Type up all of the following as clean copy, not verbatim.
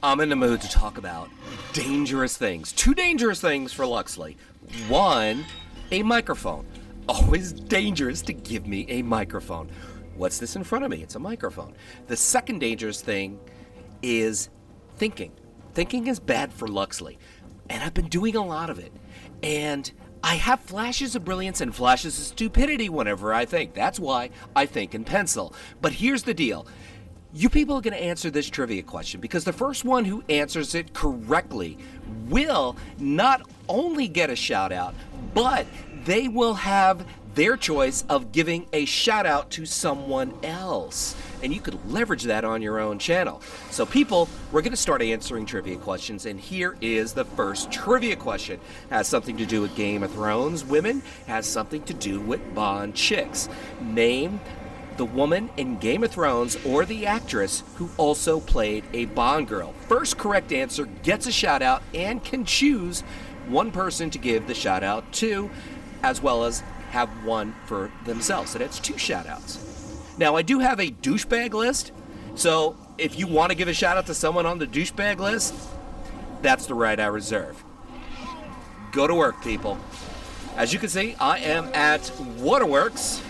I'm in the mood to talk about dangerous things. Two dangerous things for Luxeley. One, a microphone. Always dangerous to give me a microphone. What's this in front of me? It's a microphone. The second dangerous thing is thinking. Thinking is bad for Luxeley, and I've been doing a lot of it. And I have flashes of brilliance and flashes of stupidity whenever I think. That's why I think in pencil. But here's the deal. You people are going to answer this trivia question because the first one who answers it correctly will not only get a shout out, but they will have their choice of giving a shout out to someone else. And you could leverage that on your own channel. So people, we're going to start answering trivia questions, and here is the first trivia question. Has something to do with Game of Thrones women, has something to do with Bond chicks. Name the woman in Game of Thrones or the actress who also played a Bond girl. First correct answer gets a shout out and can choose one person to give the shout out to, as well as have one for themselves. So that's two shout outs. Now I do have a douchebag list, so if you want to give a shout out to someone on the douchebag list, that's the right I reserve. Go to work, people. As you can see, I am at Waterworks,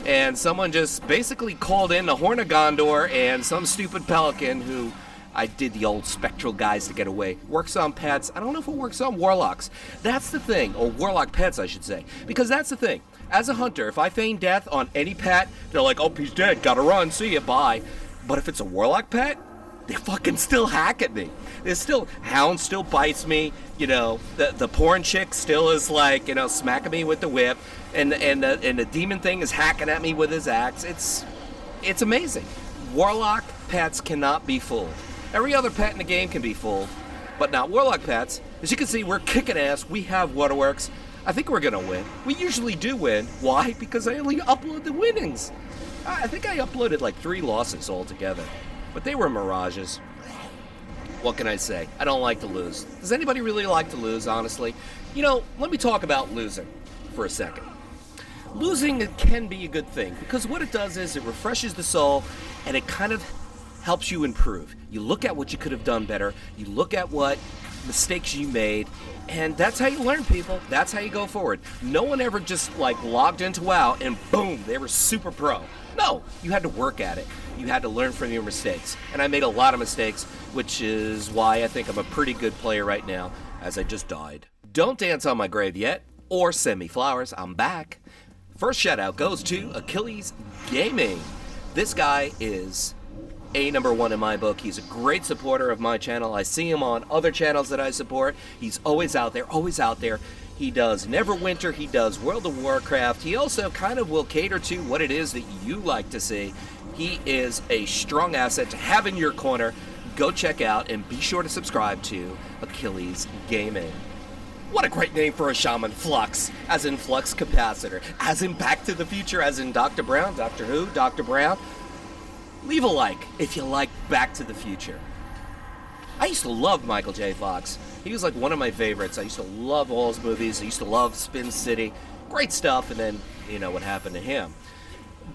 and someone just basically called in the Horn of Gondor and some stupid pelican who I did the old spectral guys to get away. Works on pets. I don't know if it works on warlocks. That's the thing. Or warlock pets, I should say. Because that's the thing. As a hunter, if I feign death on any pet, they're like, oh, he's dead. Gotta run. See ya. Bye. But if it's a warlock pet, they fucking still hack at me. There's still, Hound still bites me. You know, the porn chick still is like, you know, smacking me with the whip. And the demon thing is hacking at me with his axe. It's amazing. Warlock pets cannot be fooled. Every other pet in the game can be fooled, but not warlock pets. As you can see, we're kicking ass. We have Waterworks. I think we're gonna win. We usually do win. Why? Because I only upload the winnings. I think I uploaded like 3 losses altogether, but they were mirages. What can I say? I don't like to lose. Does anybody really like to lose, honestly? You know, let me talk about losing for a second. Losing can be a good thing because what it does is it refreshes the soul and it kind of helps you improve. You look at what you could have done better, you look at what mistakes you made, and that's how you learn, people. That's how you go forward. No one ever just like logged into WoW and boom, they were super pro. No, you had to work at it. You had to learn from your mistakes. And I made a lot of mistakes, which is why I think I'm a pretty good player right now, as I just died. Don't dance on my grave yet, or send me flowers, I'm back. First shout out goes to AchillesGaming. This guy is #1 in my book. He's a great supporter of my channel. I see him on other channels that I support. He's always out there, always out there. He does Neverwinter, he does World of Warcraft. He also kind of will cater to what it is that you like to see. He is a strong asset to have in your corner. Go check out and be sure to subscribe to AchillesGaming. What a great name for a shaman. Flux, as in flux capacitor, as in Back to the Future, as in Dr. Brown, Doctor Who, Dr. Brown. Leave a like if you like Back to the Future. I used to love Michael J. Fox. He was like one of my favorites. I used to love all his movies. I used to love Spin City. Great stuff, and then, you know, what happened to him.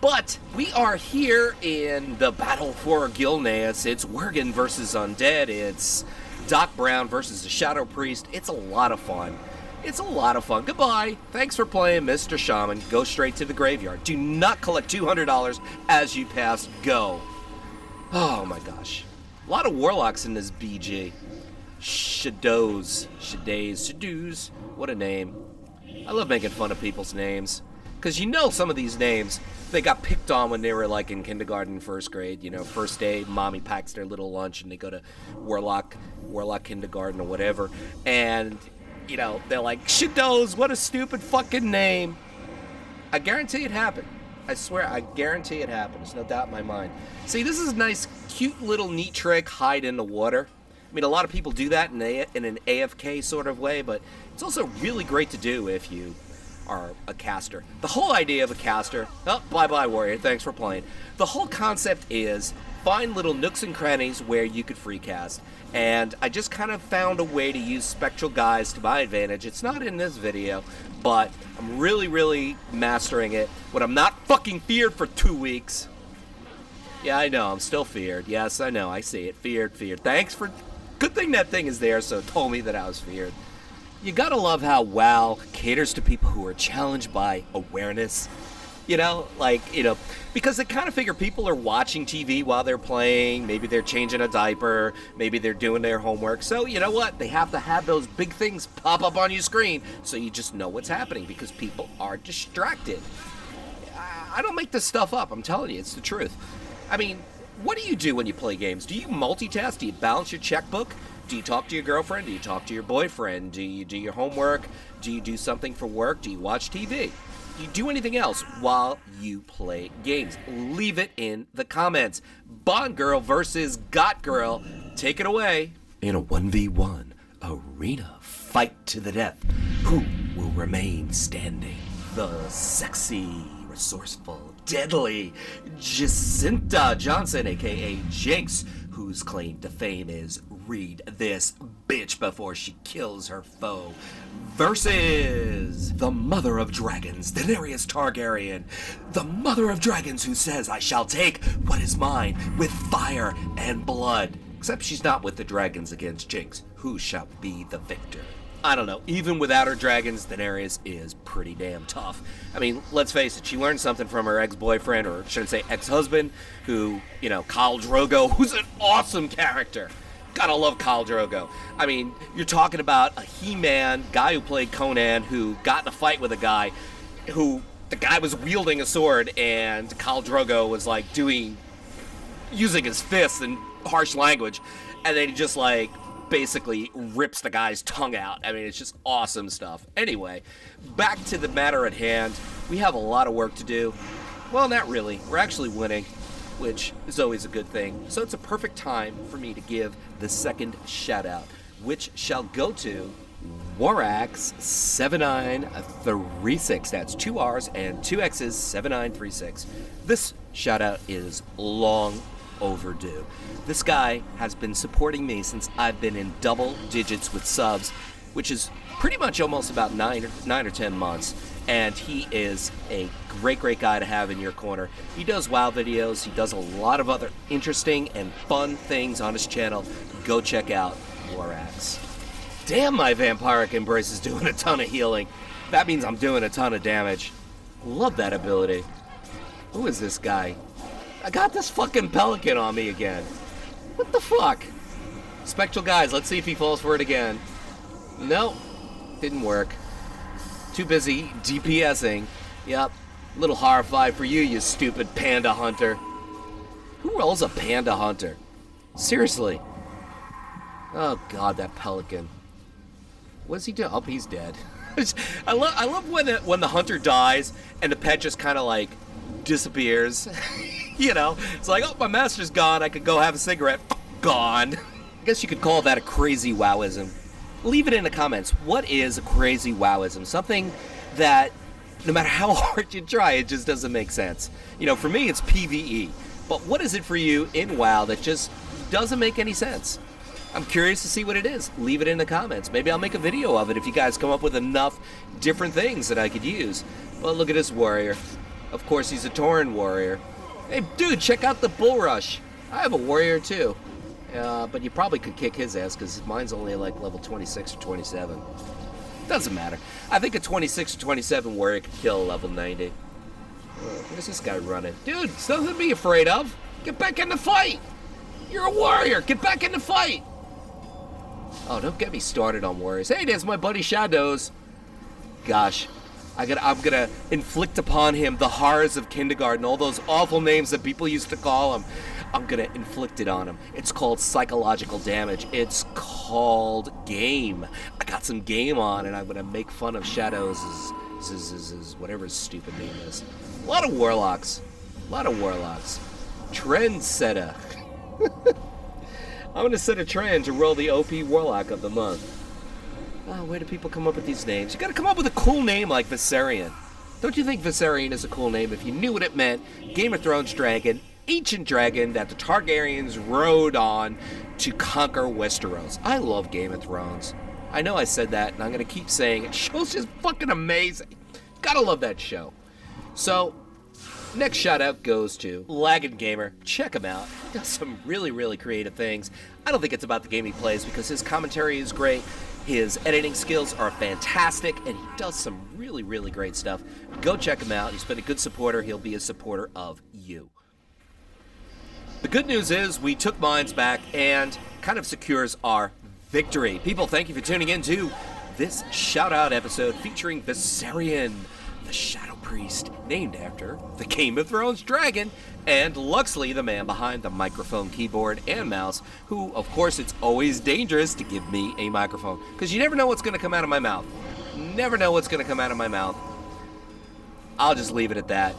But we are here in the battle for Gilneas. It's Worgen versus Undead. It's Doc Brown versus the Shadow Priest. It's a lot of fun. It's a lot of fun. Goodbye. Thanks for playing, Mr. Shaman. Go straight to the graveyard. Do not collect $200 as you pass go. Oh my gosh. A lot of warlocks in this BG. Shadows. What a name. I love making fun of people's names. Because you know some of these names, they got picked on when they were like in kindergarten, first grade. You know, first day, mommy packs their little lunch and they go to warlock kindergarten or whatever. And you know, they're like, Shadows, what a stupid fucking name. I guarantee it happened. I swear, I guarantee it happened. There's no doubt in my mind. See, this is a nice, cute little neat trick, hide in the water. I mean, a lot of people do that in an AFK sort of way, but it's also really great to do if you are a caster. The whole idea of a caster, oh, bye-bye, warrior, thanks for playing. The whole concept is find little nooks and crannies where you could free cast. And I just kind of found a way to use spectral guise to my advantage. It's not in this video, but I'm really, really mastering it when I'm not fucking feared for 2 weeks. Yeah, I know, I'm still feared. Yes, I know, I see it. Feared. Thanks for Good thing that thing is there, so it told me that I was feared. You gotta love how WoW caters to people who are challenged by awareness. Because they kind of figure people are watching TV while they're playing. Maybe they're changing a diaper. Maybe they're doing their homework. So, you know what? They have to have those big things pop up on your screen so you just know what's happening because people are distracted. I don't make this stuff up. I'm telling you, it's the truth. I mean, what do you do when you play games? Do you multitask? Do you balance your checkbook? Do you talk to your girlfriend? Do you talk to your boyfriend? Do you do your homework? Do you do something for work? Do you watch TV? Do you do anything else while you play games? Leave it in the comments. Bond Girl versus Got Girl. Take it away. In a 1v1 arena fight to the death, who will remain standing? The sexy, resourceful, deadly Jacinta Johnson, aka Jinx, whose claim to fame is read this bitch before she kills her foe, versus the mother of dragons, Daenerys Targaryen, the mother of dragons who says, I shall take what is mine with fire and blood. Except she's not with the dragons against Jinx. Who shall be the victor? I don't know. Even without her dragons, Daenerys is pretty damn tough. I mean, let's face it, she learned something from her ex-boyfriend, or should I say ex-husband, who, Khal Drogo, who's an awesome character. Gotta love Khal Drogo. I mean, you're talking about a He-Man guy who played Conan, who got in a fight with a guy who, the guy was wielding a sword, and Khal Drogo was like using his fists and harsh language, and then he just basically rips the guy's tongue out. I mean, it's just awesome stuff. Anyway, back to the matter at hand. We have a lot of work to do. Well, not really. We're actually winning, which is always a good thing. So it's a perfect time for me to give the second shout out, which shall go to Warax7936. That's 2 R's and 2 X's, 7936. This shout out is long overdue. This guy has been supporting me since I've been in double digits with subs, which is pretty much almost about 9 or 10 months. And he is a great guy to have in your corner. He does WoW videos. He does a lot of other interesting and fun things on his channel. Go check out Warax. Damn, my Vampiric Embrace is doing a ton of healing. That means I'm doing a ton of damage. Love that ability. Who is this guy? I got this fucking pelican on me again. What the fuck? Spectral guys, let's see if he falls for it again. Nope. Didn't work. Too busy DPSing. Yep. Little horrified for you, you stupid panda hunter. Who rolls a panda hunter? Seriously. Oh god, that pelican. What's he doing? Oh, he's dead. I love when the hunter dies and the pet just kind of disappears. It's like, oh, my master's gone. I could go have a cigarette. Gone. I guess you could call that a crazy wowism. Leave it in the comments. What is a crazy wowism? Something that, no matter how hard you try, it just doesn't make sense. For me, it's PvE. But what is it for you in WoW that just doesn't make any sense? I'm curious to see what it is. Leave it in the comments. Maybe I'll make a video of it if you guys come up with enough different things that I could use. Well, look at this warrior. Of course, he's a Tauren warrior. Hey, dude, check out the bull rush. I have a warrior, too. But you probably could kick his ass, because mine's only level 26 or 27. Doesn't matter. I think a 26 or 27 warrior could kill a level 90. Where's this guy running? Dude, it's nothing to be afraid of. Get back in the fight. You're a warrior. Get back in the fight. Oh, don't get me started on warriors. Hey, there's my buddy Shadows. Gosh. I'm gonna inflict upon him the horrors of kindergarten, all those awful names that people used to call him. I'm gonna inflict it on him. It's called psychological damage. It's called game. I got some game on, and I'm gonna make fun of Shadows' whatever his stupid name is. A lot of warlocks. Trendsetter. I'm gonna set a trend to roll the OP Warlock of the month. Oh, where do people come up with these names? You gotta come up with a cool name like Viserion. Don't you think Viserion is a cool name if you knew what it meant? Game of Thrones dragon, ancient dragon that the Targaryens rode on to conquer Westeros. I love Game of Thrones. I know I said that, and I'm gonna keep saying it. Show's just fucking amazing. Gotta love that show. So, next shout out goes to LagginGamer. Check him out. He does some really creative things. I don't think it's about the game he plays because his commentary is great, his editing skills are fantastic, and he does some really, really great stuff. Go check him out. He's been a good supporter. He'll be a supporter of you. The good news is we took mines back and kind of secures our victory. People, thank you for tuning in to this shout-out episode featuring Viserion, the Shadow Priest, named after the Game of Thrones dragon, and Luxeley, the man behind the microphone, keyboard, and mouse, who, of course, it's always dangerous to give me a microphone, because you never know what's going to come out of my mouth. Never know what's going to come out of my mouth. I'll just leave it at that.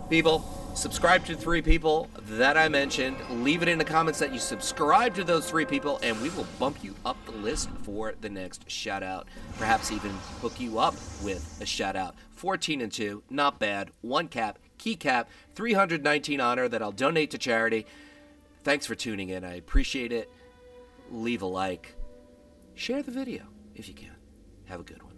People, subscribe to 3 people that I mentioned. Leave it in the comments that you subscribe to those 3 people, and we will bump you up the list for the next shout-out. Perhaps even hook you up with a shout-out. 14 and 2, not bad. 1 cap, key cap, 319 honor that I'll donate to charity. Thanks for tuning in. I appreciate it. Leave a like. Share the video if you can. Have a good one.